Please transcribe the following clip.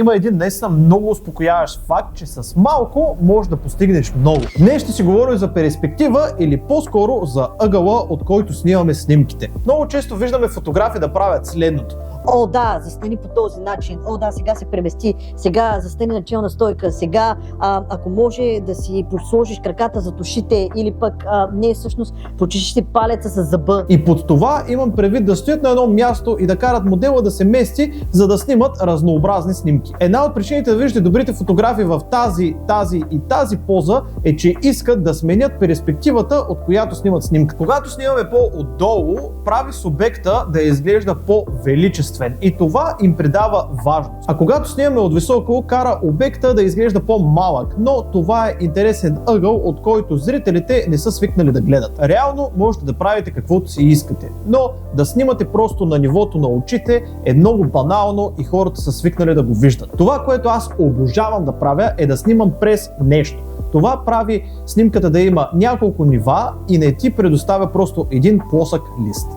Има един наистина много успокояващ факт, че с малко можеш да постигнеш много. Днес ще си говорим за перспектива или по-скоро за ъгъла, от който снимаме снимките. Много често виждаме фотографи да правят следното. О, да, застани по този начин. О, да, сега се премести. Сега застани на челна стойка. Сега, ако може да си сложиш краката зад ушите или пък не всъщност почешиш си палеца с зъба. И под това имам предвид да стоят на едно място и да карат модела да се мести, за да снимат разнообразни снимки. Една от причините да виждате добрите фотографии в тази поза е, че искат да сменят перспективата, от която снимат снимка. Когато снимаме по-отдолу, прави субекта да изглежда по-величествен. И това им придава важност. А когато снимаме от високо, кара обекта да изглежда по-малък, но това е интересен ъгъл, от който зрителите не са свикнали да гледат. Реално можете да правите каквото си искате, но да снимате просто на нивото на очите е много банално и хората са свикнали да го виждат. Това, което аз обожавам да правя, е да снимам през нещо. Това прави снимката да има няколко нива и не ти предоставя просто един плосък лист.